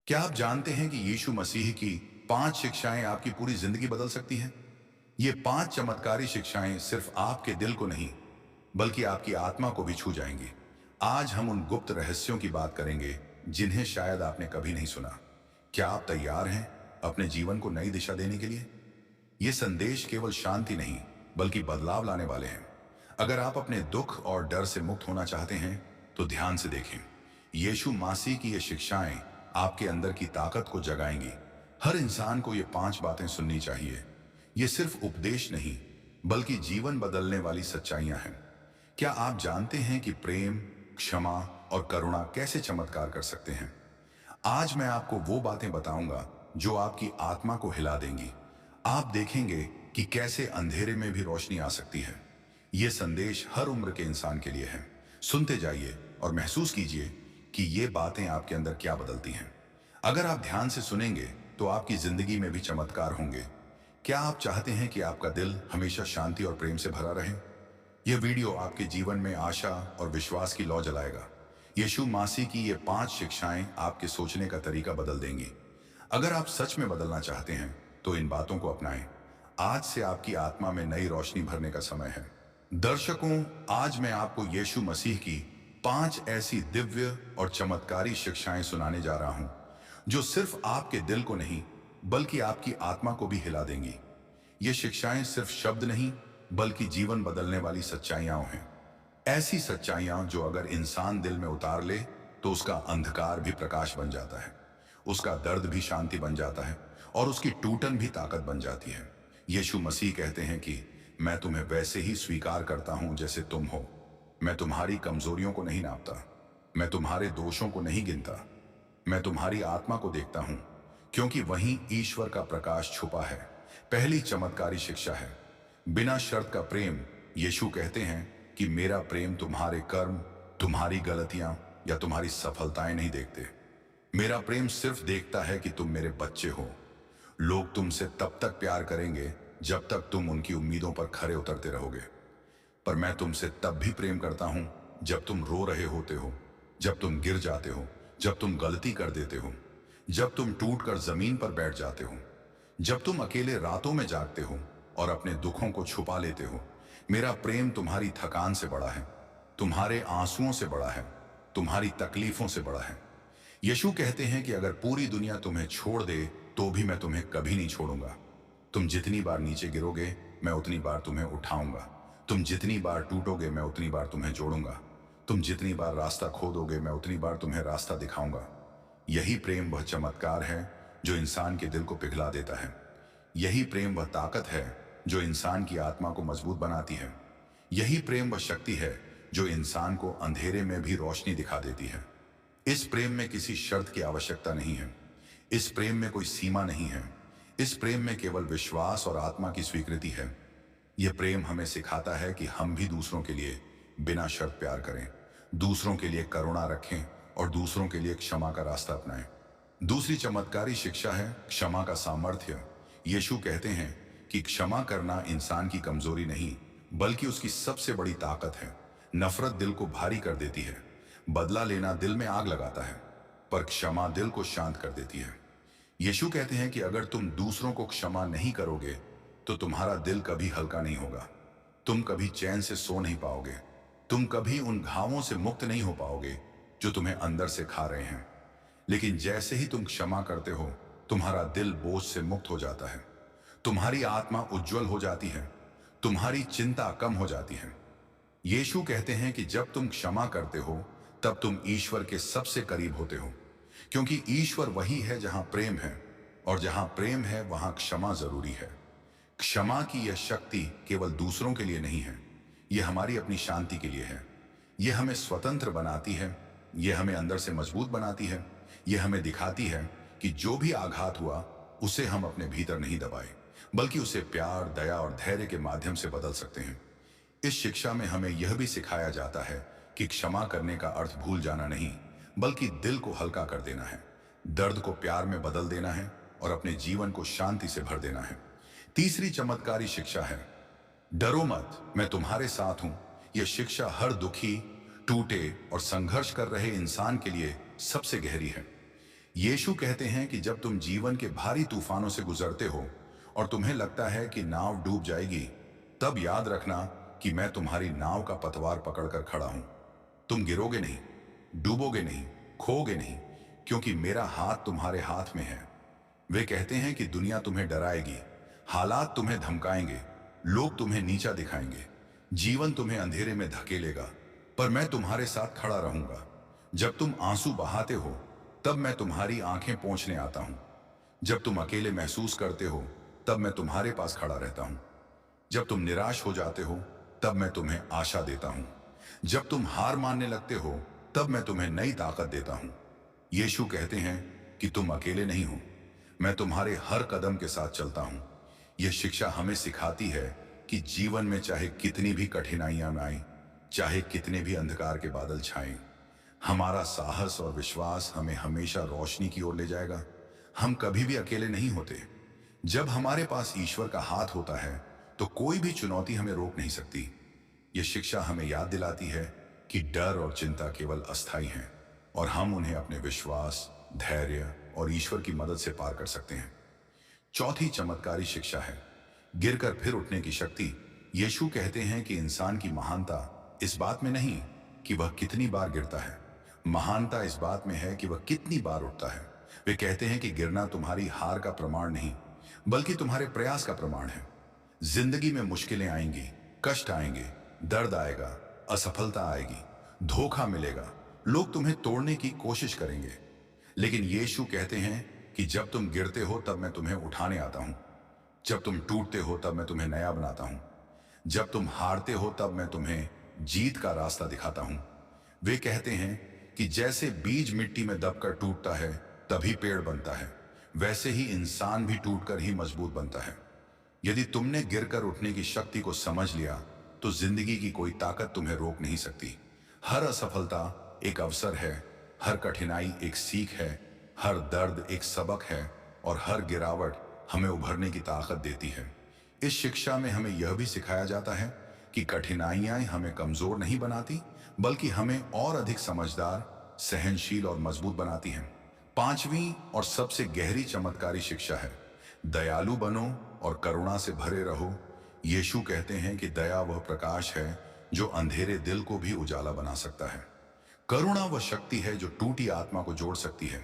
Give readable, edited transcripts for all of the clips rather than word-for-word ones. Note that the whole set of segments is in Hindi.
क्या आप जानते हैं कि यीशु मसीह की 5 शिक्षाएं आपकी पूरी जिंदगी बदल सकती हैं? ये 5 चमत्कारी शिक्षाएं सिर्फ आपके दिल को नहीं, बल्कि आपकी आत्मा को भी छू जाएंगी। आज हम उन गुप्त रहस्यों की बात करेंगे जिन्हें शायद आपने कभी नहीं सुना। क्या आप तैयार हैं अपने जीवन को नई दिशा देने के लिए? ये संदेश केवल शांति नहीं, बल्कि बदलाव लाने वाले हैं। अगर आप अपने दुख और डर से मुक्त होना चाहते हैं, तो ध्यान से देखें। यीशु मसीह की ये शिक्षाएं आपके अंदर की ताकत को जगाएंगी। हर इंसान को ये 5 बातें सुननी चाहिए। ये सिर्फ उपदेश नहीं, बल्कि जीवन बदलने वाली सच्चाइयां हैं। क्या आप जानते हैं कि प्रेम, क्षमा और करुणा कैसे चमत्कार कर सकते हैं? आज मैं आपको वो बातें बताऊंगा जो आपकी आत्मा को हिला देंगी। आप देखेंगे कि कैसे अंधेरे में भी रोशनी आ सकती है। ये संदेश हर उम्र के इंसान के लिए है। सुनते जाइए और महसूस कीजिए कि ये बातें आपके अंदर क्या बदलती हैं। अगर आप ध्यान से सुनेंगे तो आपकी जिंदगी में भी चमत्कार होंगे। क्या आप चाहते हैं कि आपका दिल हमेशा शांति और प्रेम से भरा रहे? यह वीडियो आपके जीवन में आशा और विश्वास की लौ जलाएगा। यीशु मसीह की ये 5 शिक्षाएं आपके सोचने का तरीका बदल देंगी। अगर आप सच में बदलना चाहते हैं तो इन बातों को अपनाएं। आज से आपकी आत्मा में नई रोशनी भरने का समय है। दर्शकों, आज मैं आपको यीशु मसीह की 5 ऐसी दिव्य और चमत्कारी शिक्षाएं सुनाने जा रहा हूं जो सिर्फ आपके दिल को नहीं, बल्कि आपकी आत्मा को भी हिला देंगी। ये शिक्षाएं सिर्फ शब्द नहीं, बल्कि जीवन बदलने वाली सच्चाइयां हैं। ऐसी सच्चाइयां जो अगर इंसान दिल में उतार ले तो उसका अंधकार भी प्रकाश बन जाता है, उसका दर्द भी शांति बन जाता है और उसकी टूटन भी ताकत बन जाती है। यीशु मसीह कहते हैं कि मैं तुम्हें वैसे ही स्वीकार करता हूं जैसे तुम हो। मैं तुम्हारी कमजोरियों को नहीं नापता, मैं तुम्हारे दोषों को नहीं गिनता। मैं तुम्हारी आत्मा को देखता हूं, क्योंकि वहीं ईश्वर का प्रकाश छुपा है। पहली चमत्कारी शिक्षा है बिना शर्त का प्रेम। यीशु कहते हैं कि मेरा प्रेम तुम्हारे कर्म, तुम्हारी गलतियां या तुम्हारी सफलताएं नहीं देखते। मेरा प्रेम सिर्फ देखता है कि तुम मेरे बच्चे हो। लोग तुमसे तब तक प्यार करेंगे जब तक तुम उनकी उम्मीदों पर खरे उतरते रहोगे, पर मैं तुमसे तब भी प्रेम करता हूं जब तुम रो रहे होते हो, जब तुम गिर जाते हो, जब तुम गलती कर देते हो, जब तुम टूट कर जमीन पर बैठ जाते हो, जब तुम अकेले रातों में जागते हो और अपने दुखों को छुपा लेते हो। मेरा प्रेम तुम्हारी थकान से बड़ा है, तुम्हारे आंसुओं से बड़ा है, तुम्हारी तकलीफों से बड़ा है। यीशु कहते हैं कि अगर पूरी दुनिया तुम्हें छोड़ दे तो भी मैं तुम्हें कभी नहीं छोड़ूंगा। तुम जितनी बार नीचे गिरोगे, मैं उतनी बार तुम्हें उठाऊंगा। तुम जितनी बार टूटोगे, मैं उतनी बार तुम्हें जोड़ूंगा। तुम जितनी बार रास्ता खोदोगे, मैं उतनी बार तुम्हें रास्ता दिखाऊंगा। यही प्रेम वह चमत्कार है जो इंसान के दिल को पिघला देता है। यही प्रेम वह ताकत है जो इंसान की आत्मा को मजबूत बनाती है। यही प्रेम वह शक्ति है जो इंसान को अंधेरे में भी रोशनी दिखा देती है। इस प्रेम में किसी शर्त की आवश्यकता नहीं है। इस प्रेम में कोई सीमा नहीं है। इस प्रेम में केवल विश्वास और आत्मा की स्वीकृति है। यह प्रेम हमें सिखाता है कि हम भी दूसरों के लिए बिना शर्त प्यार करें, दूसरों के लिए करुणा रखें और दूसरों के लिए क्षमा का रास्ता अपनाएं। दूसरी चमत्कारी शिक्षा है क्षमा का सामर्थ्य। यीशु कहते हैं कि क्षमा करना इंसान की कमजोरी नहीं, बल्कि उसकी सबसे बड़ी ताकत है। नफरत दिल को भारी कर देती है, बदला लेना दिल में आग लगाता है, पर क्षमा दिल को शांत कर देती है। यीशु कहते हैं कि अगर तुम दूसरों को क्षमा नहीं करोगे तो तुम्हारा दिल कभी हल्का नहीं होगा। तुम कभी चैन से सो नहीं पाओगे। तुम कभी उन घावों से मुक्त नहीं हो पाओगे जो तुम्हें अंदर से खा रहे हैं। लेकिन जैसे ही तुम क्षमा करते हो, तुम्हारा दिल बोझ से मुक्त हो जाता है, तुम्हारी आत्मा उज्जवल हो जाती है, तुम्हारी चिंता कम हो जाती है। यीशु कहते हैं कि जब तुम क्षमा करते हो तब तुम ईश्वर के सबसे करीब होते हो, क्योंकि ईश्वर वही है जहां प्रेम है, और जहां प्रेम है वहां क्षमा जरूरी है। क्षमा की यह शक्ति केवल दूसरों के लिए नहीं है, यह हमारी अपनी शांति के लिए है। यह हमें स्वतंत्र बनाती है, यह हमें अंदर से मजबूत बनाती है। यह हमें दिखाती है कि जो भी आघात हुआ उसे हम अपने भीतर नहीं दबाए, बल्कि उसे प्यार, दया और धैर्य के माध्यम से बदल सकते हैं। इस शिक्षा में हमें यह भी सिखाया जाता है कि क्षमा करने का अर्थ भूल जाना नहीं, बल्कि दिल को हल्का कर देना है, दर्द को प्यार में बदल देना है और अपने जीवन को शांति से भर देना है। तीसरी चमत्कारी शिक्षा है डरो मत, मैं तुम्हारे साथ हूं। यह शिक्षा हर दुखी, टूटे और संघर्ष कर रहे इंसान के लिए सबसे गहरी है। यीशु कहते हैं कि जब तुम जीवन के भारी तूफानों से गुजरते हो और तुम्हें लगता है कि नाव डूब जाएगी, तब याद रखना कि मैं तुम्हारी नाव का पतवार पकड़कर खड़ा हूं। तुम गिरोगे नहीं, डूबोगे नहीं, खोओगे नहीं, क्योंकि मेरा हाथ तुम्हारे हाथ में है। वे कहते हैं कि दुनिया तुम्हें डराएगी, हालात तुम्हें धमकाएंगे, लोग तुम्हें नीचा दिखाएंगे, जीवन तुम्हें अंधेरे में धकेलेगा, पर मैं तुम्हारे साथ खड़ा रहूंगा। जब तुम आंसू बहाते हो तब मैं तुम्हारी आंखें पोंछने आता हूं। जब तुम अकेले महसूस करते हो तब मैं तुम्हारे पास खड़ा रहता हूं। जब तुम निराश हो जाते हो तब मैं तुम्हें आशा देता हूं। जब तुम हार मानने लगते हो तब मैं तुम्हें नई ताकत देता हूं। यीशु कहते हैं कि तुम अकेले नहीं हो, मैं तुम्हारे हर कदम के साथ चलता हूं। यह शिक्षा हमें सिखाती है कि जीवन में चाहे कितनी भी कठिनाइयां आए, चाहे कितने भी अंधकार के बादल छाएं, हमारा साहस और विश्वास हमें हमेशा रोशनी की ओर ले जाएगा। हम कभी भी अकेले नहीं होते। जब हमारे पास ईश्वर का हाथ होता है तो कोई भी चुनौती हमें रोक नहीं सकती। यह शिक्षा हमें याद दिलाती है कि डर और चिंता केवल अस्थायी हैं और हम उन्हें अपने विश्वास, धैर्य और ईश्वर की मदद से पार कर सकते हैं। चौथी चमत्कारी शिक्षा है गिरकर फिर उठने की शक्ति। यीशु कहते हैं कि इंसान की महानता इस बात में नहीं कि वह कितनी बार गिरता है, महानता इस बात में है कि वह कितनी बार उठता है। वे कहते हैं कि गिरना तुम्हारी हार का प्रमाण नहीं, बल्कि तुम्हारे प्रयास का प्रमाण है। जिंदगी में मुश्किलें आएंगी, कष्ट आएंगे, दर्द आएगा, असफलता आएगी, धोखा मिलेगा, लोग तुम्हें तोड़ने की कोशिश करेंगे, लेकिन यीशु कहते हैं कि जब तुम गिरते हो तब मैं तुम्हें उठाने आता हूं। जब तुम टूटते हो तब मैं तुम्हें नया बनाता हूं। जब तुम हारते हो तब मैं तुम्हें जीत का रास्ता दिखाता हूं। वे कहते हैं कि जैसे बीज मिट्टी में दबकर टूटता है तभी पेड़ बनता है, वैसे ही इंसान भी टूटकर ही मजबूत बनता है। यदि तुमने गिरकर उठने की शक्ति को समझ लिया तो जिंदगी की कोई ताकत तुम्हें रोक नहीं सकती। हर असफलता एक अवसर है, हर कठिनाई एक सीख है, हर दर्द एक सबक है और हर गिरावट हमें उभरने की ताकत देती है। इस शिक्षा में हमें यह भी सिखाया जाता है कि कठिनाइयां हमें कमजोर नहीं बनाती, बल्कि हमें और अधिक समझदार, सहनशील और मजबूत बनाती हैं। पांचवी और सबसे गहरी चमत्कारी शिक्षा है दयालु बनो और करुणा से भरे रहो। यीशु कहते हैं कि दया वह प्रकाश है जो अंधेरे दिल को भी उजाला बना सकता है। करुणा वह शक्ति है जो टूटी आत्मा को जोड़ सकती है।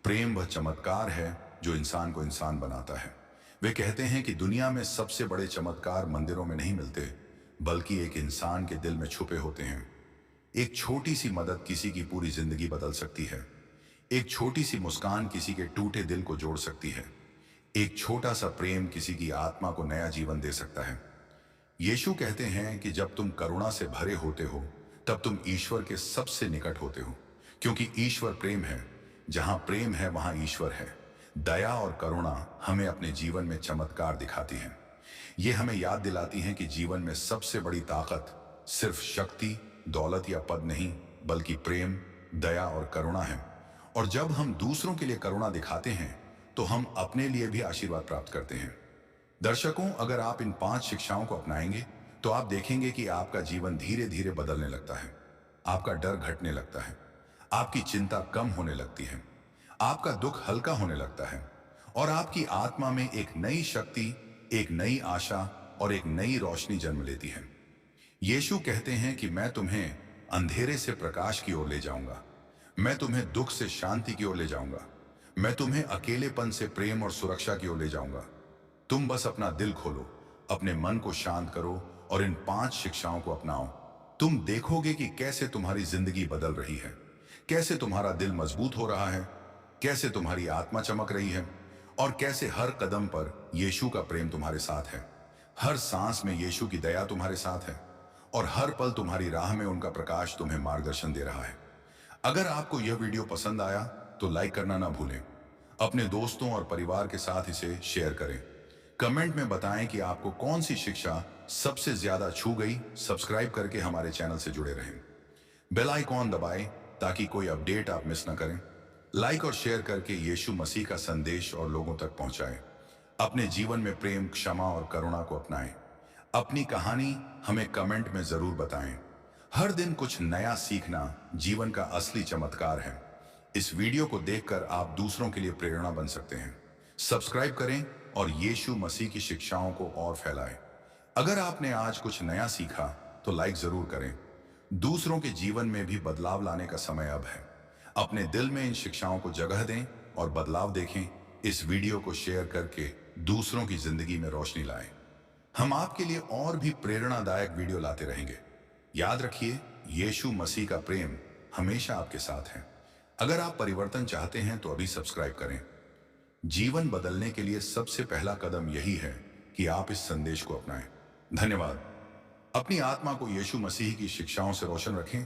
प्रेम वह चमत्कार है जो इंसान को इंसान बनाता है। वे कहते हैं कि दुनिया में सबसे बड़े चमत्कार मंदिरों में नहीं मिलते, बल्कि एक इंसान के दिल में छुपे होते हैं। एक छोटी सी मदद किसी की पूरी जिंदगी बदल सकती है। एक छोटी सी मुस्कान किसी के टूटे दिल को जोड़ सकती है। एक छोटा सा प्रेम किसी की आत्मा को नया जीवन दे सकता है। यीशु कहते हैं कि जब तुम करुणा से भरे होते हो तब तुम ईश्वर के सबसे निकट होते हो, क्योंकि ईश्वर प्रेम है। जहां प्रेम है वहां ईश्वर है। दया और करुणा हमें अपने जीवन में चमत्कार दिखाती हैं। ये हमें याद दिलाती हैं कि जीवन में सबसे बड़ी ताकत सिर्फ शक्ति, दौलत या पद नहीं, बल्कि प्रेम, दया और करुणा है। और जब हम दूसरों के लिए करुणा दिखाते हैं तो हम अपने लिए भी आशीर्वाद प्राप्त करते हैं। दर्शकों, अगर आप इन 5 शिक्षाओं को अपनाएंगे तो आप देखेंगे कि आपका जीवन धीरे धीरे बदलने लगता है। आपका डर घटने लगता है, आपकी चिंता कम होने लगती है, आपका दुख हल्का होने लगता है और आपकी आत्मा में एक नई शक्ति, एक नई आशा और एक नई रोशनी जन्म लेती है। यीशु कहते हैं कि मैं तुम्हें अंधेरे से प्रकाश की ओर ले जाऊंगा, मैं तुम्हें दुख से शांति की ओर ले जाऊंगा, मैं तुम्हें अकेलेपन से प्रेम और सुरक्षा की ओर ले जाऊंगा। तुम बस अपना दिल खोलो, अपने मन को शांत करो और इन 5 शिक्षाओं को अपनाओ। तुम देखोगे कि कैसे तुम्हारी जिंदगी बदल रही है, कैसे तुम्हारा दिल मजबूत हो रहा है, कैसे तुम्हारी आत्मा चमक रही है और कैसे हर कदम पर यीशु का प्रेम तुम्हारे साथ है। हर सांस में यीशु की दया तुम्हारे साथ है और हर पल तुम्हारी राह में उनका प्रकाश तुम्हें मार्गदर्शन दे रहा है। अगर आपको यह वीडियो पसंद आया तो लाइक करना ना भूलें। अपने दोस्तों और परिवार के साथ इसे शेयर करें। कमेंट में बताएं कि आपको कौन सी शिक्षा सबसे ज्यादा छू गई। सब्सक्राइब करके हमारे चैनल से जुड़े रहें। बेल आइकॉन दबाएं ताकि कोई अपडेट आप मिस ना करें। लाइक और शेयर करके यीशु मसीह का संदेश और लोगों तक पहुंचाएं। अपने जीवन में प्रेम, क्षमा और करुणा को अपनाएं। अपनी कहानी हमें कमेंट में जरूर बताएं। हर दिन कुछ नया सीखना जीवन का असली चमत्कार है। इस वीडियो को देखकर आप दूसरों के लिए प्रेरणा बन सकते हैं। सब्सक्राइब करें और यीशु मसीह की शिक्षाओं को और फैलाएं। अगर आपने आज कुछ नया सीखा तो लाइक जरूर करें। दूसरों के जीवन में भी बदलाव लाने का समय अब है। अपने दिल में इन शिक्षाओं को जगह दें और बदलाव देखें। इस वीडियो को शेयर करके दूसरों की जिंदगी में रोशनी लाएं। हम आपके लिए और भी प्रेरणादायक वीडियो लाते रहेंगे। याद रखिए, यीशु मसीह का प्रेम हमेशा आपके साथ है। अगर आप परिवर्तन चाहते हैं तो अभी सब्सक्राइब करें। जीवन बदलने के लिए सबसे पहला कदम यही है कि आप इस संदेश को अपनाएं। धन्यवाद। अपनी आत्मा को यीशु मसीह की शिक्षाओं से रोशन रखें